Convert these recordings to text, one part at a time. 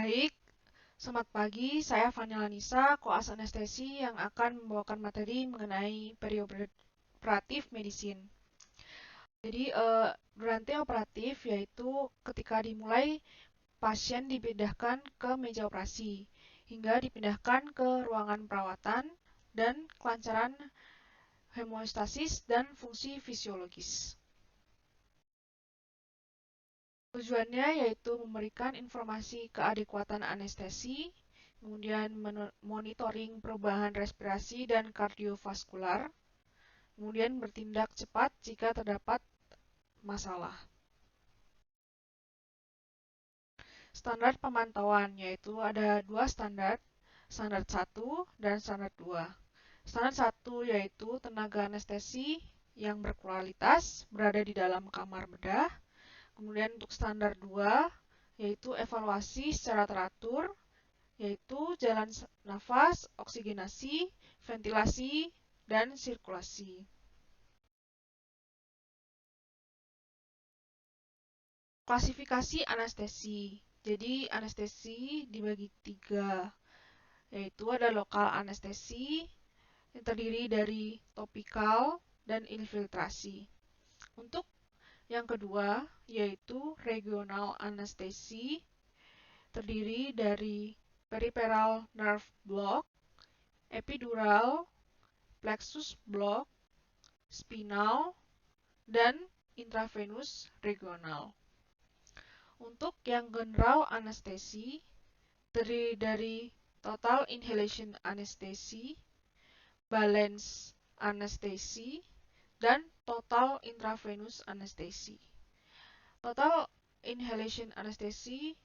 Baik, selamat pagi. Saya Vanilla Nisa, koas anestesi yang akan membawakan materi mengenai perioperatif medicine. Jadi, durante operatif yaitu ketika dimulai pasien dipindahkan ke meja operasi hingga dipindahkan ke ruangan perawatan dan kelancaran hemostasis dan fungsi fisiologis. Tujuannya yaitu memberikan informasi keadekuatan anestesi, kemudian monitoring perubahan respirasi dan kardiovaskular, kemudian bertindak cepat jika terdapat masalah. Standar pemantauan yaitu ada dua standar, standar 1 dan standar 2. Standar 1 yaitu tenaga anestesi yang berkualitas berada di dalam kamar bedah. Kemudian untuk standar 2 yaitu evaluasi secara teratur, yaitu jalan nafas, oksigenasi, ventilasi, dan sirkulasi. Klasifikasi anestesi. Jadi anestesi dibagi 3, yaitu ada lokal anestesi yang terdiri dari topikal dan infiltrasi. Untuk yang kedua yaitu regional anestesi terdiri dari peripheral nerve block, epidural, plexus block, spinal, dan intravenous regional. Untuk yang general anestesi terdiri dari total inhalation anesthesi, balance anestesi, dan total intravenous anesthesi. Total inhalation anesthesi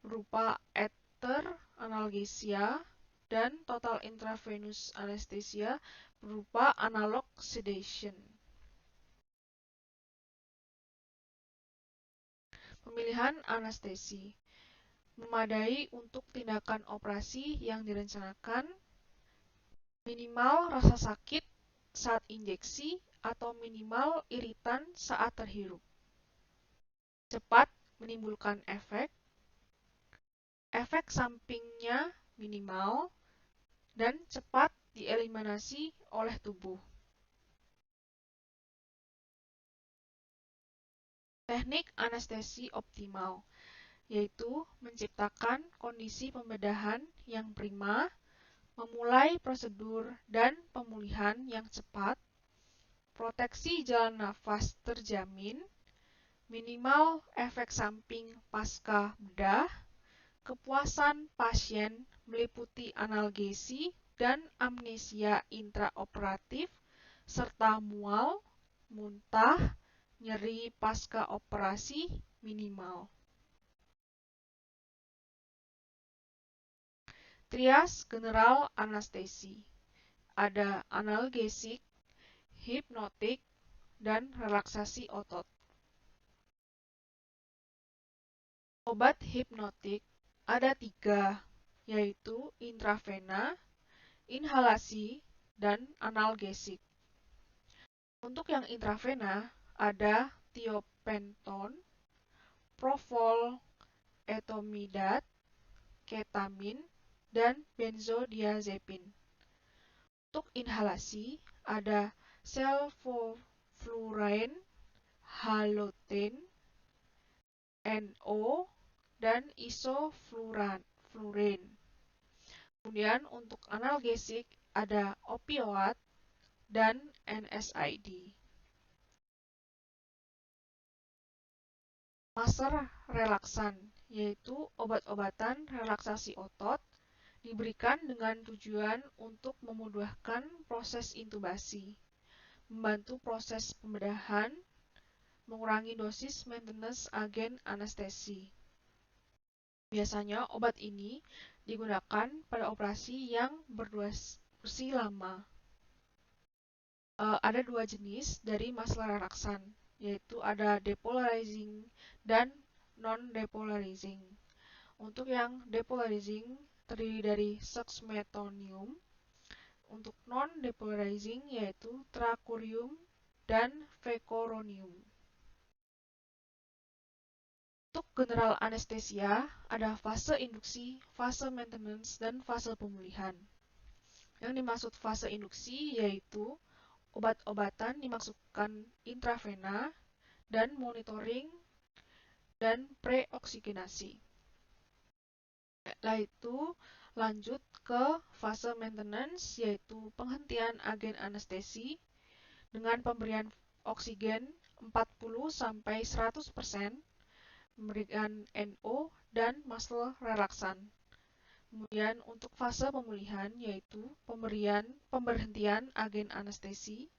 berupa ether analgesia dan total intravenous anesthesia berupa analog sedation. Pemilihan anestesi memadai untuk tindakan operasi yang direncanakan, minimal rasa sakit saat injeksi atau minimal iritan saat terhirup, cepat menimbulkan efek sampingnya minimal, dan cepat dieliminasi oleh tubuh. Teknik anestesi optimal yaitu menciptakan kondisi pembedahan yang prima, memulai prosedur dan pemulihan yang cepat, proteksi jalan nafas terjamin, minimal efek samping pasca bedah, kepuasan pasien meliputi analgesi dan amnesia intraoperatif, serta mual, muntah, nyeri pasca operasi minimal. Trias general anestesi. Ada analgesik, hipnotik, dan relaksasi otot. Obat hipnotik ada 3, yaitu intravena, inhalasi, dan analgesik. Untuk yang intravena ada tiopenton, propofol, etomidate, ketamin, dan benzodiazepin. Untuk inhalasi ada sevoflurane, haloten, NO, dan isoflurane. Kemudian untuk analgesik ada opioid dan NSAID. Master relaksan yaitu obat-obatan relaksasi otot diberikan dengan tujuan untuk memudahkan proses intubasi, membantu proses pembedahan, mengurangi dosis maintenance agen anestesi. Biasanya obat ini digunakan pada operasi yang berdurasi lama. Ada 2 jenis dari master relaksan, yaitu ada depolarizing dan non-depolarizing. Untuk yang depolarizing terdiri dari suxmetonium, untuk non-depolarizing yaitu tracurium dan vecoronium. Untuk general anestesia, ada fase induksi, fase maintenance, dan fase pemulihan. Yang dimaksud fase induksi yaitu obat-obatan dimasukkan intravena dan monitoring dan preoksigenasi. Setelah itu lanjut ke fase maintenance yaitu penghentian agen anestesi dengan pemberian oksigen 40-100%, memberikan NO dan muscle relaksan. Kemudian untuk fase pemulihan yaitu pemberhentian agen anestesi,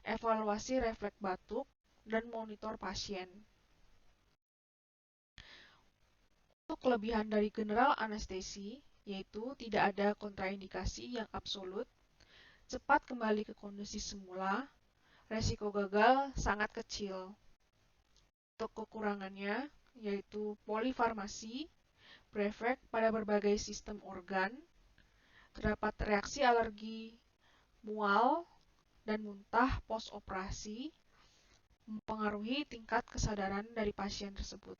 evaluasi refleks batuk, dan monitor pasien. Untuk kelebihan dari general anestesi yaitu tidak ada kontraindikasi yang absolut, cepat kembali ke kondisi semula, resiko gagal sangat kecil. Untuk kekurangannya yaitu polifarmasi, berefek pada berbagai sistem organ, terdapat reaksi alergi, mual, dan muntah post-operasi, mempengaruhi tingkat kesadaran dari pasien tersebut.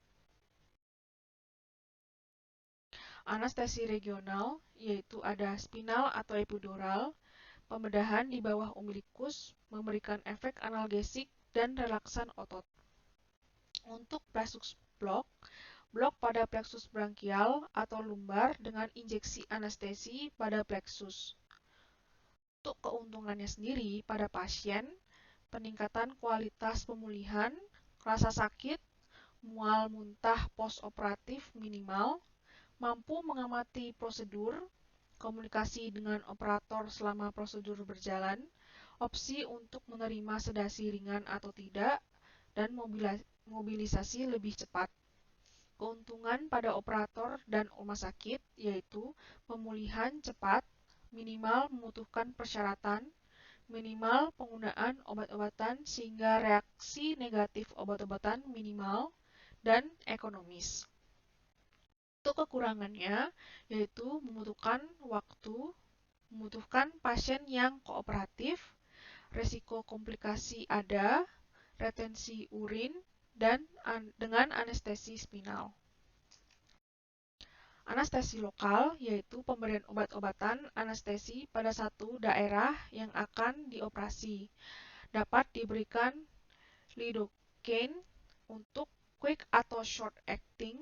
Anestesi regional yaitu ada spinal atau epidural, pembedahan di bawah umbilikus, memberikan efek analgesik dan relaksan otot. Untuk plexus blok pada plexus branchial atau lumbar dengan injeksi anestesi pada plexus. Untuk keuntungannya sendiri pada pasien, peningkatan kualitas pemulihan, rasa sakit, mual muntah post-operatif minimal, mampu mengamati prosedur, komunikasi dengan operator selama prosedur berjalan, opsi untuk menerima sedasi ringan atau tidak, dan mobilisasi lebih cepat. Keuntungan pada operator dan rumah sakit yaitu pemulihan cepat, minimal membutuhkan persyaratan, minimal penggunaan obat-obatan sehingga reaksi negatif obat-obatan minimal, dan ekonomis. Untuk kekurangannya yaitu membutuhkan waktu, membutuhkan pasien yang kooperatif, resiko komplikasi ada, retensi urin, dan dengan anestesi spinal. Anestesi lokal yaitu pemberian obat-obatan anestesi pada satu daerah yang akan dioperasi. Dapat diberikan lidocaine untuk quick atau short acting,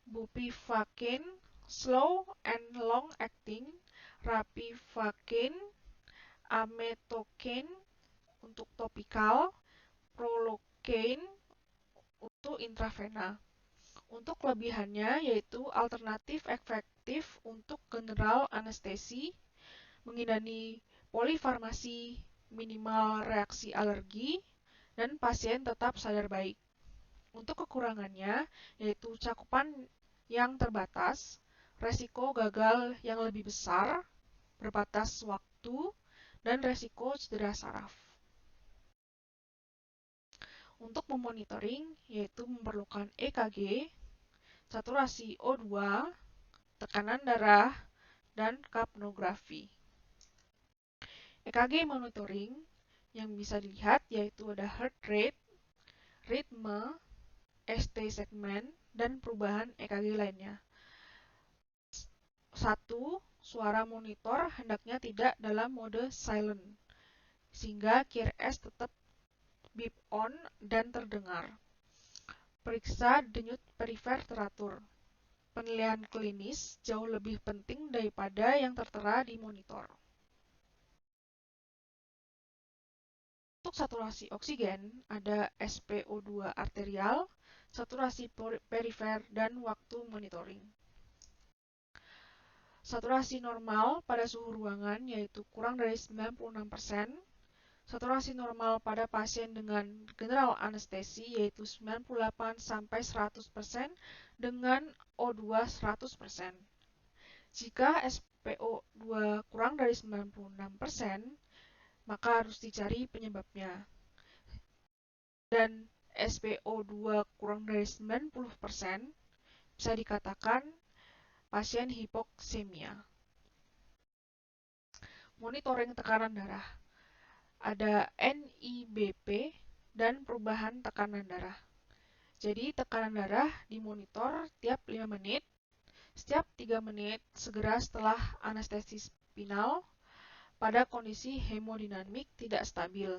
bupivacaine slow and long acting, rapivacaine, ametocaine untuk topikal, prolocaine untuk intravena. Untuk kelebihannya yaitu alternatif efektif untuk general anestesi, menghindari polifarmasi, minimal reaksi alergi, dan pasien tetap sadar baik. Untuk kekurangannya yaitu cakupan yang terbatas, resiko gagal yang lebih besar, berbatas waktu, dan resiko cedera saraf. Untuk memonitoring yaitu memerlukan EKG, saturasi O2, tekanan darah, dan kapnografi. EKG monitoring yang bisa dilihat yaitu ada heart rate, ritme, ST segmen, dan perubahan EKG lainnya. 1. Suara monitor hendaknya tidak dalam mode silent, sehingga QRS tetap beep on dan terdengar. Periksa denyut perifer teratur. Penilaian klinis jauh lebih penting daripada yang tertera di monitor. Untuk saturasi oksigen, ada SpO2 arterial, saturasi perifer, dan waktu monitoring. Saturasi normal pada suhu ruangan yaitu kurang dari 96%, saturasi normal pada pasien dengan general anestesi yaitu 98-100% dengan O2 100%. Jika SpO2 kurang dari 96%, maka harus dicari penyebabnya. Dan SpO2 kurang dari 90% bisa dikatakan pasien hipoksemia. Monitoring tekanan darah. Ada NIBP dan perubahan tekanan darah. Jadi tekanan darah dimonitor tiap 5 menit, setiap 3 menit segera setelah anestesi spinal pada kondisi hemodinamik tidak stabil.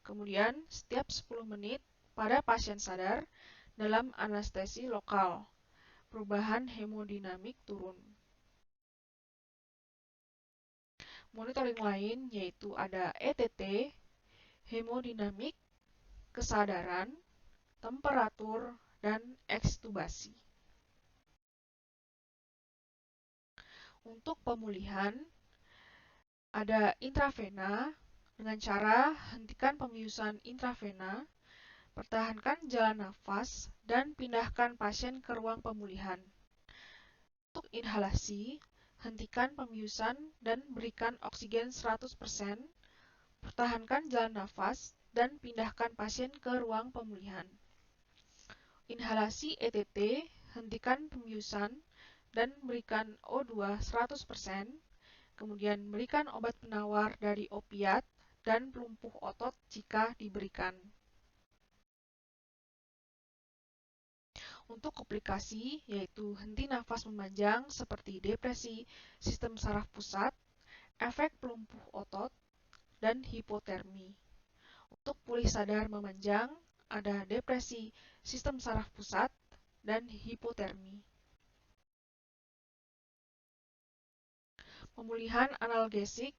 Kemudian setiap 10 menit pada pasien sadar dalam anestesi lokal. Perubahan hemodinamik turun. Monitoring lain yaitu ada ETT, hemodinamik, kesadaran, temperatur, dan ekstubasi. Untuk pemulihan, ada intravena dengan cara hentikan pembiusan intravena, pertahankan jalan nafas, dan pindahkan pasien ke ruang pemulihan. Untuk inhalasi, hentikan pembiusan dan berikan oksigen 100%, pertahankan jalan nafas, dan pindahkan pasien ke ruang pemulihan. Inhalasi ETT, hentikan pembiusan dan berikan O2 100%, kemudian berikan obat penawar dari opiat dan pelumpuh otot jika diberikan. Untuk komplikasi, yaitu henti nafas memanjang seperti depresi sistem saraf pusat, efek pelumpuh otot, dan hipotermi. Untuk pulih sadar memanjang, ada depresi sistem saraf pusat dan hipotermi. Pemulihan analgesik.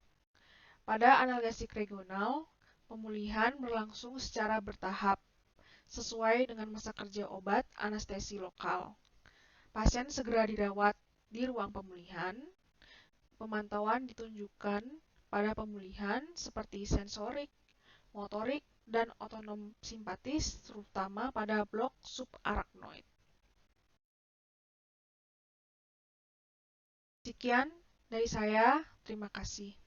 Pada analgesik regional, pemulihan berlangsung secara bertahap, sesuai dengan masa kerja obat anestesi lokal. Pasien segera dirawat di ruang pemulihan. Pemantauan ditunjukkan pada pemulihan seperti sensorik, motorik, dan otonom simpatis, terutama pada blok subarachnoid. Sekian dari saya, terima kasih.